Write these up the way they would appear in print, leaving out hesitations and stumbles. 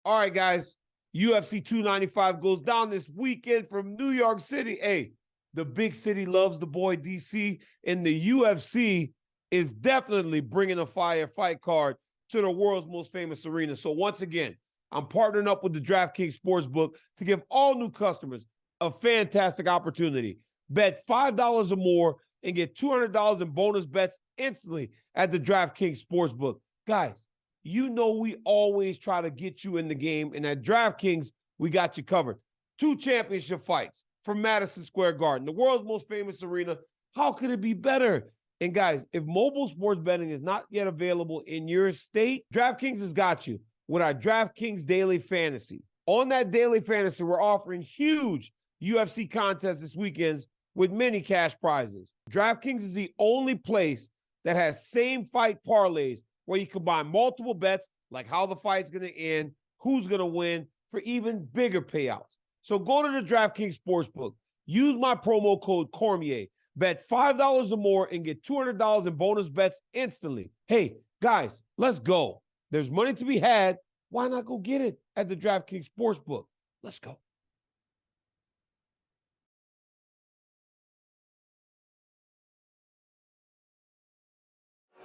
All right, guys. UFC 295 goes down this weekend from New York City. Hey, the big city loves the boy DC, and the UFC is definitely bringing a fire fight card to the world's most famous arena. So once again, I'm partnering up with the DraftKings Sportsbook to give all new customers a fantastic opportunity. Bet $5 or more and get $200 in bonus bets instantly at the DraftKings Sportsbook. Guys, you know we always try to get you in the game, and at DraftKings, we got you covered. 2 championship fights from Madison Square Garden, the world's most famous arena. How could it be better? And guys, if mobile sports betting is not yet available in your state, DraftKings has got you with our DraftKings Daily Fantasy. On that Daily Fantasy, we're offering huge UFC contests this weekend with many cash prizes. DraftKings is the only place that has same fight parlays where you combine multiple bets like how the fight's going to end, who's going to win, for even bigger payouts. So go to the DraftKings Sportsbook. Use my promo code Cormier. Bet $5 or more and get $200 in bonus bets instantly. Hey, guys, let's go. There's money to be had. Why not go get it at the DraftKings Sportsbook? Let's go.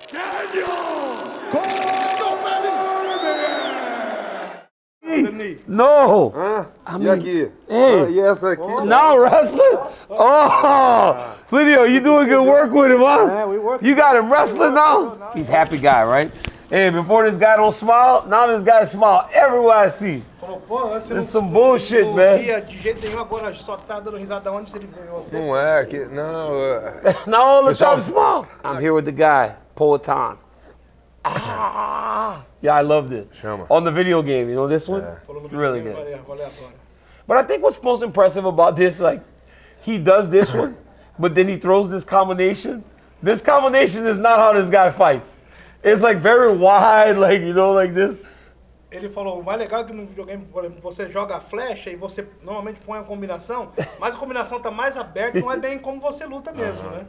Daniel Cormier! No. I mean, e aqui? Hey. E essa aqui? Now wrestling? Oh, Flidio, you doing good work with him, huh? Yeah, we work. You got him wrestling now? He's a happy guy, right? Hey, before this guy don't smile, now this guy smile everywhere I see. Falou, pô, antes This is some bullshit, man. de jeito nenhum, agora só tá dando risada onde ele viu você. Não é, que, não. Now all the time smile. I'm here with the guy, Poatan. Yeah, I love this. Chama. On the video game, you know this one? Yeah. It's really good. But I think what's most impressive about this, like, he does this one, but then he throws this combination. This combination is not how this guy fights. It's like very wide, like, you know, like this. Ele falou, o mais legal é que no videogame, por exemplo, você joga a flecha e você normalmente põe a combinação, mas a combinação tá mais aberta, não é bem como você luta mesmo, né?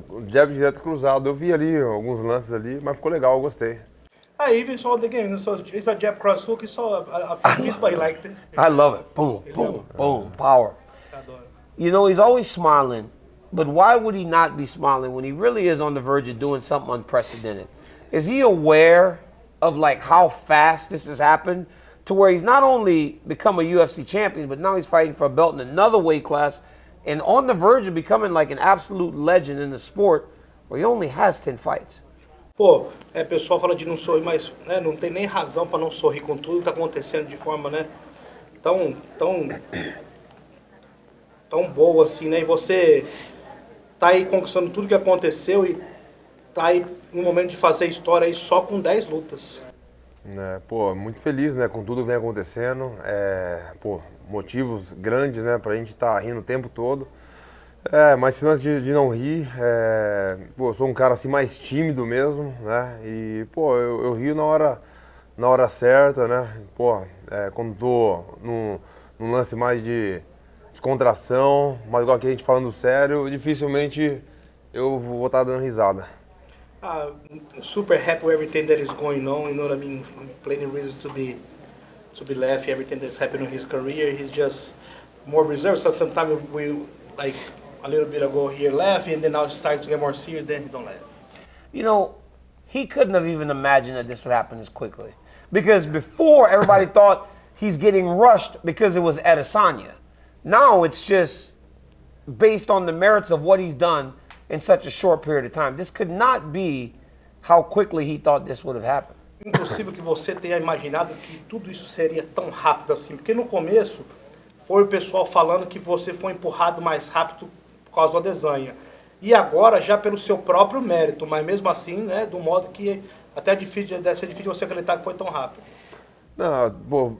O jab direto cruzado, eu vi ali alguns lances ali, mas ficou legal, eu gostei. I even saw the game, so it's a jab cross hook, he saw a few hits, but he liked it. I love it. Boom, boom, boom, power. You know, he's always smiling, but why would he not be smiling when he really is on the verge of doing something unprecedented? Is he aware of like how fast this has happened to where he's not only become a UFC champion, but now he's fighting for a belt in another weight class and on the verge of becoming like an absolute legend in the sport where he only has 10 fights? Pô, o pessoal fala de não sorrir, mas né, não tem nem razão para não sorrir com tudo que tá acontecendo de forma, né, tão boa assim, né? E você tá aí conquistando tudo que aconteceu e tá aí no momento de fazer história aí só com 10 lutas. Pô, muito feliz, né, com tudo que vem acontecendo. Pô, motivos grandes, né, pra gente estar rindo o tempo todo. Mas se antes de não rir, pô, eu sou um cara assim mais tímido mesmo, né? E, pô, eu rio na hora certa, né? Pô, quando tô num lance mais de descontração, mas igual aqui a gente falando sério, dificilmente eu vou estar dando risada. Super happy with everything that is going on, you know what I mean? Plenty of reasons to be laughing, everything that's happened in his career. He's just more reserved, so sometimes we like a little bit ago here laughing, and then now it starts to get more serious, then he don't laugh. You know, he couldn't have even imagined that this would happen this quickly. Because before, everybody thought he's getting rushed because it was Adesanya. Now it's just based on the merits of what he's done in such a short period of time. This could not be how quickly he thought this would have happened. Impossível que você tenha imaginado que tudo isso seria tão rápido assim, porque no começo foi o pessoal falando que você foi empurrado mais rápido por causa do Adesanya. E agora já pelo seu próprio mérito, mas mesmo assim, né, do modo que até deve ser difícil você acreditar que foi tão rápido. Não, pô,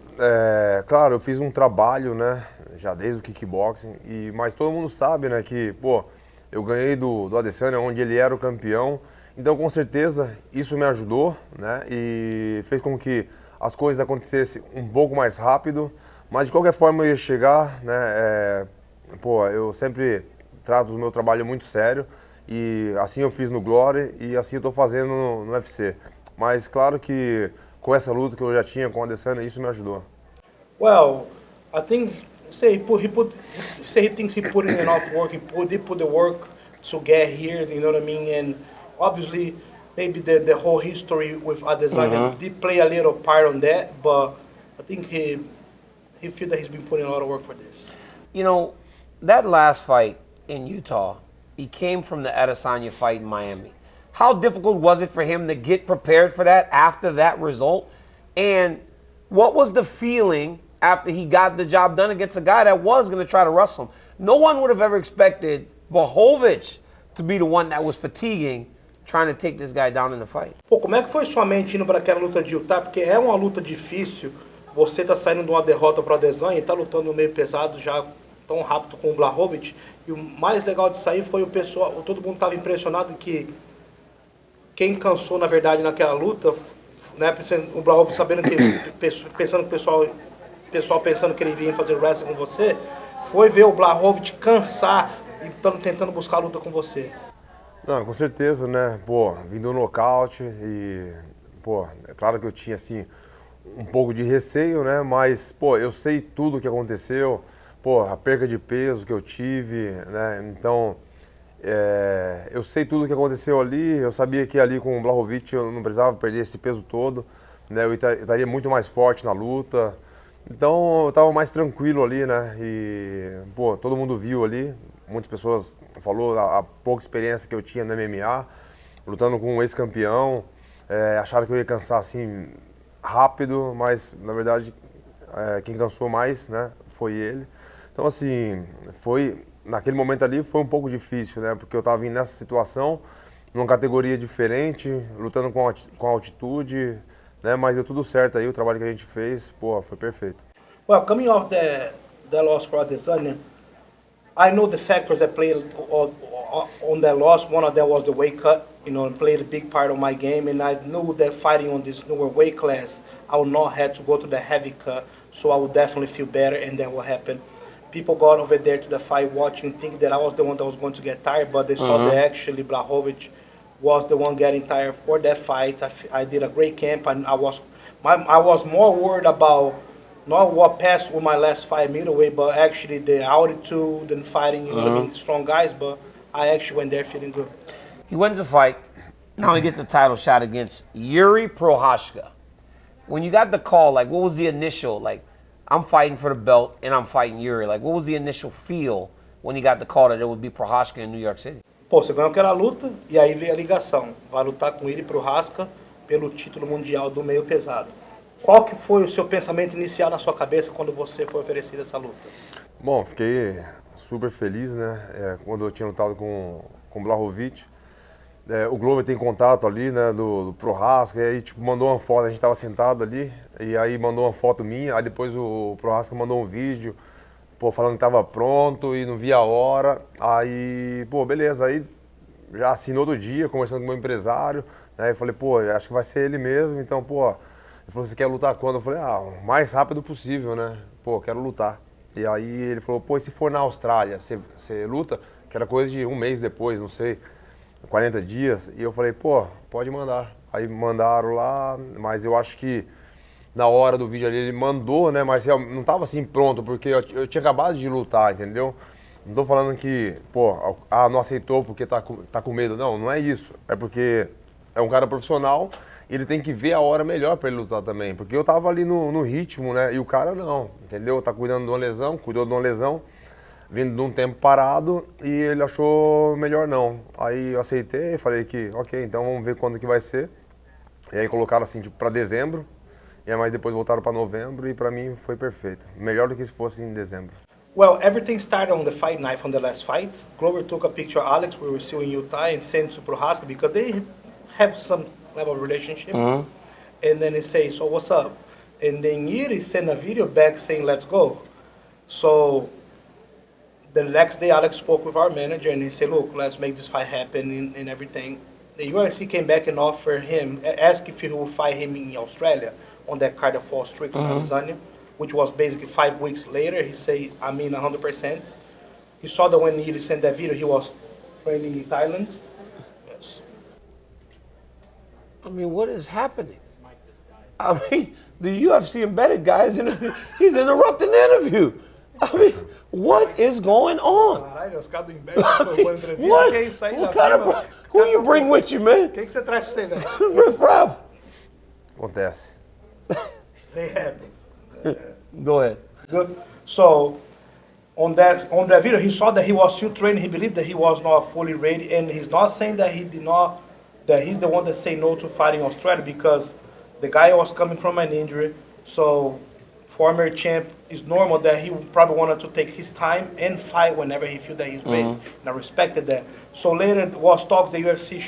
claro, eu fiz um trabalho, né, já desde o kickboxing, mas todo mundo sabe, né, que, pô, eu ganhei do Adesanya, onde ele era o campeão, então com certeza isso me ajudou, né, e fez com que as coisas acontecessem um pouco mais rápido, mas de qualquer forma eu ia chegar, né, pô, eu sempre trato o meu trabalho muito sério, e assim eu fiz no Glory e assim eu tô fazendo no UFC. Mas claro que com essa luta que eu já tinha com o Adesanya, isso me ajudou. Well, I think he thinks he put in enough work. He put the work to get here. You know what I mean? And obviously, maybe the whole history with Adesanya did play a little part on that. But I think he feels that he's been putting a lot of work for this. You know, that last fight in Utah, he came from the Adesanya fight in Miami. How difficult was it for him to get prepared for that after that result? And what was the feeling after he got the job done against a guy that was going to try to wrestle him? No one would have ever expected Blachowicz to be the one that was fatiguing, trying to take this guy down in the fight. Pô, como é que foi sua mente indo para aquela luta de Utah? Porque é uma luta difícil. Você tá saindo de uma derrota para o Adesanya e tá lutando no meio pesado já tão rápido com o Blachowicz. E o mais legal disso aí foi o pessoal, todo mundo estava impressionado que quem cansou na verdade naquela luta, né, o Blachowicz sabendo que pensando que o pessoal pensando que ele vinha fazer wrestling com você, foi ver o Blachowicz cansar e tentando buscar a luta com você. Não, com certeza, né? Pô, vindo no nocaute e, pô, é claro que eu tinha, assim, um pouco de receio, né? Mas, pô, eu sei tudo o que aconteceu, pô, a perca de peso que eu tive, né? Então, eu sei tudo o que aconteceu ali, eu sabia que ali com o Blachowicz eu não precisava perder esse peso todo, né? Eu estaria muito mais forte na luta. Então, eu estava mais tranquilo ali, né? E, pô, todo mundo viu ali, muitas pessoas falou a pouca experiência que eu tinha no MMA, lutando com um ex-campeão, acharam que eu ia cansar assim rápido, mas na verdade quem cansou mais, né, foi ele. Então assim, naquele momento ali foi um pouco difícil, né, porque eu estava vindo nessa situação, numa categoria diferente, lutando com altitude, né, mas deu tudo certo aí, o trabalho que a gente fez, pô, foi perfeito. Well, coming off the loss for Adesanya, I know the factors that played on that loss. One of them was the weight cut, you know, and played a big part of my game. And I knew that fighting on this newer weight class, I would not have to go to the heavy cut, so I would definitely feel better, and that will happen. People got over there to the fight watching, thinking that I was the one that was going to get tired, but they saw that actually Blachowicz was the one getting tired for that fight. I did a great camp, and I was more worried about not what passed with my last fight middleweight, but actually the altitude and fighting, you know what I mean, strong guys, but I actually went there feeling good. He wins the fight. Now he gets a title shot against Jiri Prochazka. When you got the call, like, what was the initial, like, I'm fighting for the belt and I'm fighting Jiri. Like, what was the initial feel when you got the call that it would be Prochazka in New York City? Pô, você ganhou aquela luta e aí veio a ligação. Vai lutar com Jiri Prochazka pelo título mundial do meio pesado. Qual que foi o seu pensamento inicial na sua cabeça quando você foi oferecido essa luta? Bom, fiquei super feliz, né, quando eu tinha lutado com o Blachowicz. O Glover tem contato ali, né, do Prochazka, e aí tipo, mandou uma foto, a gente estava sentado ali, e aí mandou uma foto minha, aí depois o Prochazka mandou um vídeo, pô, falando que estava pronto e não via a hora, aí, pô, beleza, aí já assinou outro dia, conversando com o meu empresário, né, eu falei, pô, acho que vai ser ele mesmo, então, pô, ele falou, você quer lutar quando? Eu falei, o mais rápido possível, né, pô, quero lutar. E aí ele falou, pô, e se for na Austrália, você luta? Que era coisa de um mês depois, não sei, 40 dias, e eu falei, pô, pode mandar. Aí mandaram lá, mas eu acho que na hora do vídeo ali ele mandou, né, mas não tava assim pronto, porque eu tinha acabado de lutar, entendeu? Não tô falando que, pô, não aceitou porque tá com medo, não é isso. É porque é um cara profissional, ele tem que ver a hora melhor para ele lutar também, porque eu tava ali no ritmo, né, e o cara não, entendeu? Tá cuidando de uma lesão, cuidou de uma lesão, vindo de um tempo parado, e ele achou melhor não. Aí eu aceitei, falei que, ok, então vamos ver quando que vai ser. E aí colocaram assim, tipo, para dezembro, e aí mais depois voltaram para novembro, e para mim foi perfeito. Melhor do que se fosse em dezembro. Well, everything started on the fight night from the last fight. Glover took a picture of Alex, we were still in Utah, and sent to Prochazka because they have some level of relationship. And then he says, so what's up? And then Jiri sent a video back saying, let's go. So the next day, Alex spoke with our manager and he said, look, let's make this fight happen and everything. The UFC came back and offered him, asked if he would fight him in Australia on that card of fall streak on Adesanya, which was basically 5 weeks later. He said, I mean 100%. He saw that when he sent that video, he was training in Thailand. Yes. I mean, what is happening? I mean, the UFC embedded guy he's interrupting the interview. I mean, what is going on? Caralho, os caras do Embed foram entrevista. What? Que é isso aí, What kind of, who you bring with you, man? O que você traz com você, velho? Riff Raff. Acontece. Say happens. Go ahead. Good. So, on that video, he saw that he was still training. He believed that he was not fully ready, and he's not saying that that he's the one that say no to fighting Australia because the guy was coming from an injury. So, former champ, is normal that he probably wanted to take his time and fight whenever he feel that he's ready. And I respected that. So later it was talks the UFC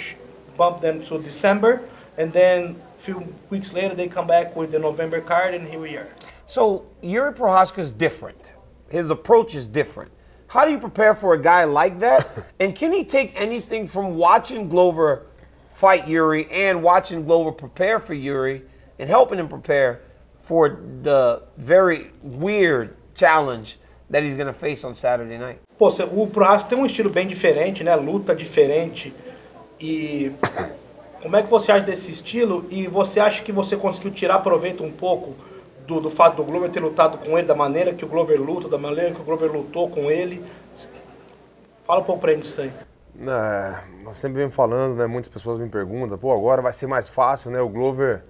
bumped them to December, and then a few weeks later they come back with the November card, and here we are. So Jiri Prochazka is different. His approach is different. How do you prepare for a guy like that? And can he take anything from watching Glover fight Jiri and watching Glover prepare for Jiri and helping him prepare for the very weird challenge that he's going to face on Saturday night? Pô, o Prochazka tem um estilo bem diferente, né? Luta diferente. E como é que você acha desse estilo? E você acha que você conseguiu tirar proveito um pouco do fato do Glover ter lutado com ele, da maneira que o Glover luta, da maneira que o Glover lutou com ele? Fala um pouco pra gente disso aí. Eu sempre venho falando, né? Muitas pessoas me perguntam, pô, agora vai ser mais fácil, né? O Glover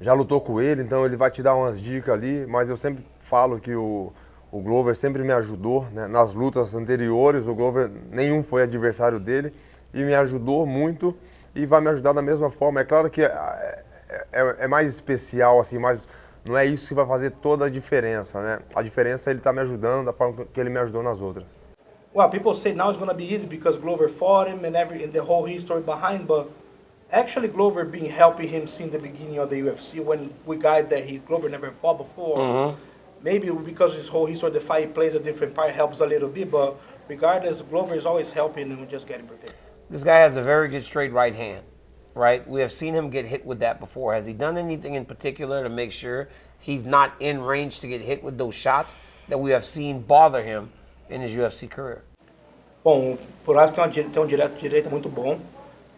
já lutou com ele, então ele vai te dar umas dicas ali, mas eu sempre falo que o Glover sempre me ajudou, né? Nas lutas anteriores, o Glover, nenhum foi adversário dele e me ajudou muito e vai me ajudar da mesma forma. É claro que é mais especial, assim, mas não é isso que vai fazer toda a diferença, né? A diferença é ele tá me ajudando da forma que ele me ajudou nas outras. Well, people say now it's going to be easy because Glover fought him and the whole history behind, but actually Glover been helping him since the beginning of the UFC when we got that Glover never fought before. Maybe because his whole history of the fight plays a different part helps a little bit, but regardless, Glover is always helping him and just getting prepared. This guy has a very good straight right hand, right? We have seen him get hit with that before. Has he done anything in particular to make sure he's not in range to get hit with those shots that we have seen bother him in his UFC career? Bom, o Prochazka tem um direito muito bom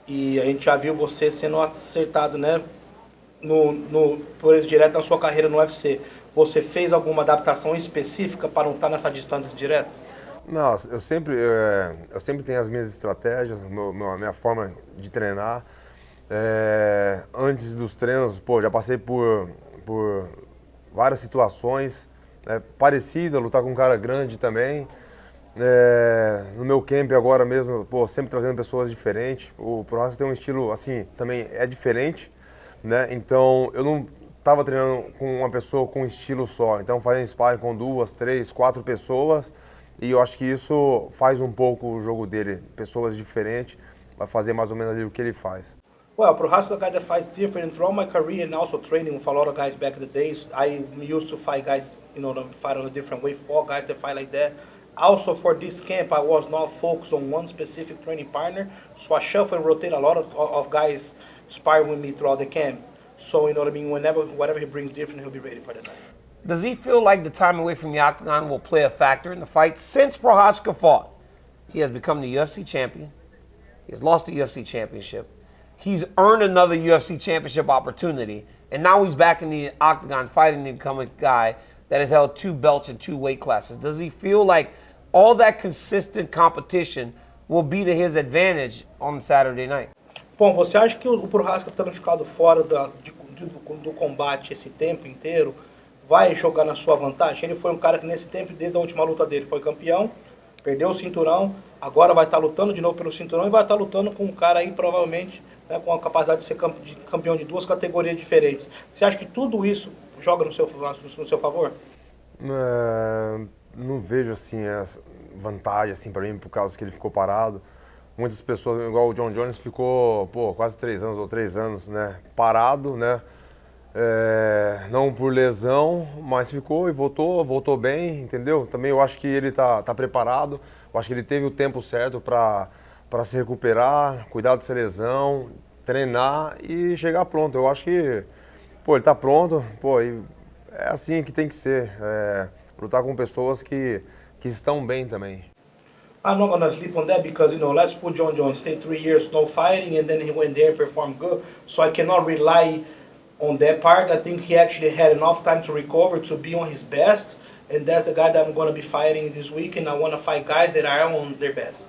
e a gente já viu você sendo acertado, né, por esse direto na sua carreira no UFC. Você fez alguma adaptação específica para não estar nessa distância direta? Não, eu sempre tenho as minhas estratégias, minha forma de treinar. Antes dos treinos, pô, já passei por várias situações parecidas, lutar com um cara grande também. No meu camp agora mesmo, pô, sempre trazendo pessoas diferentes. O Prochazka tem um estilo, assim, também é diferente, né? Então, eu não estava treinando com uma pessoa com um estilo só. Então, fazendo sparring com 2, 3, 4 pessoas. E eu acho que isso faz um pouco o jogo dele. Pessoas diferentes, vai fazer mais ou menos ali o que ele faz. Well, Prochazka is a guy that fights different. Throughout my career and also training with a lot of guys back in the days, I used to fight guys, to fight on a different way, 4 guys that fight like that. Also for this camp, I was not focused on one specific training partner, so I shuffle and rotate a lot of guys sparring with me throughout the camp. So, you know what I mean, whatever he brings different, he'll be ready for the night. Does he feel like the time away from the octagon will play a factor in the fight? Since Prochazka fought, he has become the UFC champion. He has lost the UFC championship. He's earned another UFC championship opportunity, and now he's back in the octagon fighting to become a guy that has held 2 belts in 2 weight classes. Does he feel like all that consistent competition will be to his advantage on Saturday night? Bom, você acha que o Prochazka tendo ficado fora do combate esse tempo inteiro vai jogar na sua vantagem? Ele foi um cara que nesse tempo, desde a última luta dele, foi campeão, perdeu o cinturão, agora vai estar lutando de novo pelo cinturão e vai estar lutando com um cara aí provavelmente, né, com a capacidade de ser campeão de 2 categorias diferentes. Você acha que tudo isso joga no seu favor? Não vejo assim essa vantagem assim para mim por causa que ele ficou parado. Muitas pessoas, igual o John Jones, ficou quase 3 anos ou 3 anos, né, parado, né? Não por lesão, mas ficou e voltou bem, entendeu? Também eu acho que ele tá preparado. Eu acho que ele teve o tempo certo para se recuperar, cuidar dessa lesão, treinar e chegar pronto. Eu acho que ele tá pronto, e é assim que tem que ser. Lutar com pessoas que estão bem também. I'm not gonna sleep on that because, let's put John Jones stayed 3 years no fighting and then he went there and performed good. So I cannot rely on that part. I think he actually had enough time to recover to be on his best, and that's the guy that I'm going to be fighting this week, and I want to fight guys that are on their best.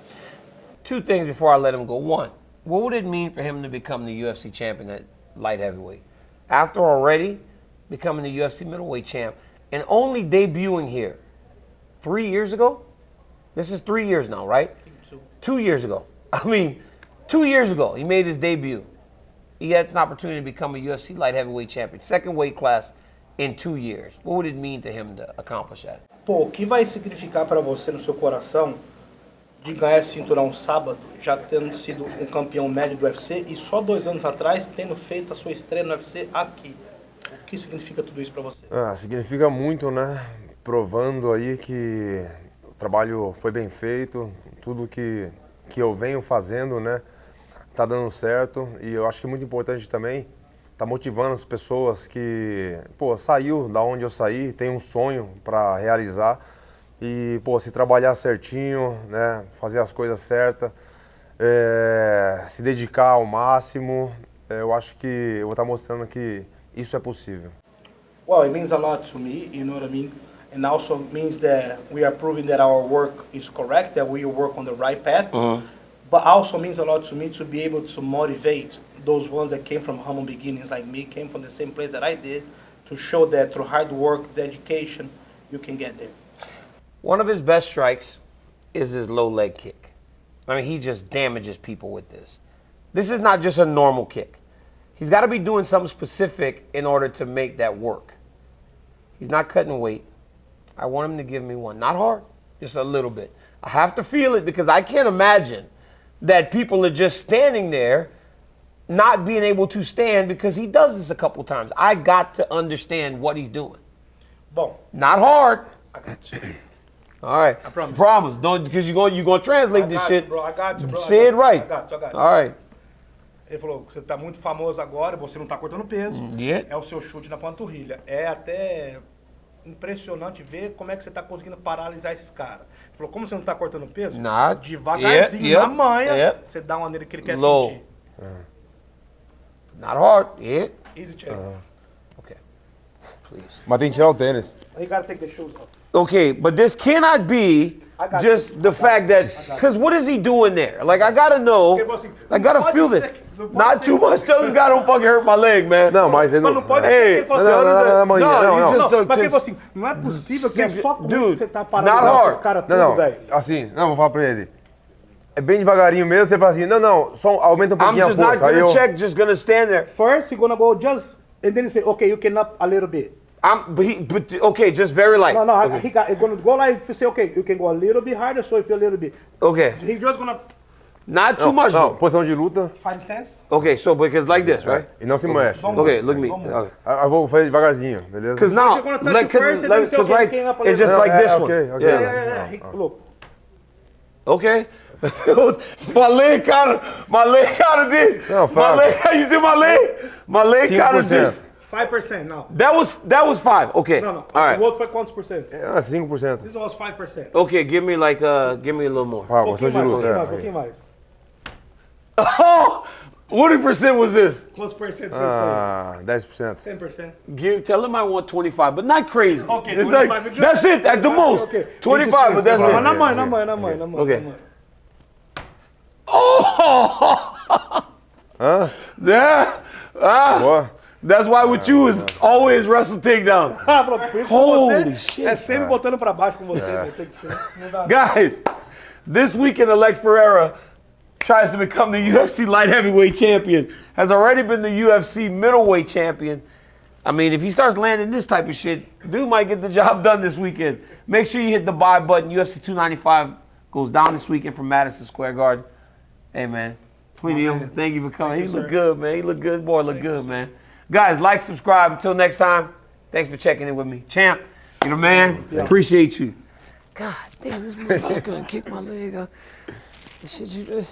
Two things before I let him go. One, what would it mean for him to become the UFC champion at light heavyweight? After already becoming the UFC middleweight champ and only debuting here 3 years ago? This is 3 years now, right? 2 years ago. I mean, 2 years ago he made his debut. He had an opportunity to become a UFC light heavyweight champion, second weight class in 2 years. What would it mean to him to accomplish that? Pô, o que vai significar para você no seu coração de ganhar esse cinturão sábado, já tendo sido um campeão médio do UFC e só 2 anos atrás tendo feito a sua estreia no UFC aqui? O que significa tudo isso para você? Significa muito, né? Provando aí que o trabalho foi bem feito, tudo que eu venho fazendo, né? Tá dando certo, e eu acho que é muito importante também tá motivando as pessoas que, pô, saiu da onde eu saí, tem um sonho para realizar e, pô, se trabalhar certinho, né, fazer as coisas certas, se dedicar ao máximo, eu acho que eu vou estar mostrando que isso é possível. Well, it means a lot to me, you know what I mean? And also means that we are proving that our work is correct, that we work on the right path. But also means a lot to me to be able to motivate those ones that came from humble beginnings like me, came from the same place that I did, to show that through hard work, dedication, you can get there. One of his best strikes is his low leg kick. I mean, he just damages people with this. This is not just a normal kick. He's got to be doing something specific in order to make that work. He's not cutting weight. I want him to give me one. Not hard, just a little bit. I have to feel it because I can't imagine that people are just standing there not being able to stand because he does this a couple times. I got to understand what he's doing. Bom, Not hard. I got you. All right. I promise. Promise. Don't, because you're going to translate this shit. Bro, I got you, bro. Say it right. I got you. All right. Ele falou, você tá muito famoso agora, você não tá cortando peso. Yeah. É o seu chute na panturrilha. É até impressionante ver como é que você tá conseguindo paralisar esses caras. Ele falou, como você não tá cortando peso, Nah. devagarzinho, na manha, você dá uma nele que ele quer Low. sentir. Not hard. Yeah. Easy check. Okay. Please. Mas tem que tirar o tênis. You gotta take the shoes off. Okay, but this cannot be I got just you. the I got fact you. that, I got you. because what is he doing there? Like, I gotta know. Porque, assim, I gotta não feel pode this. ser- não pode Not ser- too much. Tell this guy don't fucking hurt my leg, man. Não, mas ele Mas não... não pode Hey, ser que ele falou assim, não, you não. just Não, mas ele falou assim, não é possível que é só com isso Dude, que você tá not paralisando hard. esses caras Não, tudo, velho. assim, não, vou falar pra ele. É bem devagarinho mesmo, você fala assim, não, só aumenta um I'm pouquinho a just not força. Aí gonna eu... check, just gonna stand there. First, you're gonna go just, and then you say, okay, you can up a little bit. Okay, just very light. No, he gonna go like, if you say, okay, you can go a little bit harder, so you feel a little bit. Okay, He just gonna not too much Não, though. posição de luta. fight stance. Okay, so because like this, right? E não se mexe. Vamos. Okay, look at me. Vamos. Okay. Eu vou fazer devagarzinho, beleza? Because now, You're gonna touch like, it first and then you say, because okay, right, king up a it's little just bit. like this one. Okay, okay. Yeah. Look. Okay. my leg kind of did. No, My leg, you see my leg? My leg kind of 5%. just. 5% now. That was 5. Okay. No. All right. O outro foi quantos por cento? 5%. This was 5%. Okay, give me give me a little more. Ah, posição de luta. pouquinho mais. Oh, what percent was this? Quantos por cento foi isso 10%. aí? 10%. Tell him I want 25, but not crazy. Okay, It's 25 like, is that's it, at the most. Okay. 25, but that's Mas it. na mãe. Okay. Oh! Hã? Yeah. Boa. That's why with you is always wrestle takedown. Ah, por isso com Holy você, shit. é sempre botando pra baixo com você, né? Tem que ser. Não dá. Guys, this weekend Alex Pereira tries to become the UFC light heavyweight champion, has already been the UFC middleweight champion. I mean, if he starts landing this type of shit, dude might get the job done this weekend. Make sure you hit the buy button. UFC 295 goes down this weekend from Madison Square Garden. Hey, man. Plenty thank you for coming. He look good, man. He look good. Boy, look good, man. Guys, like, subscribe. Until next time, thanks for checking in with me. Champ, you the man. Appreciate you. God damn, this motherfucker gonna kick my leg up. The shit you do.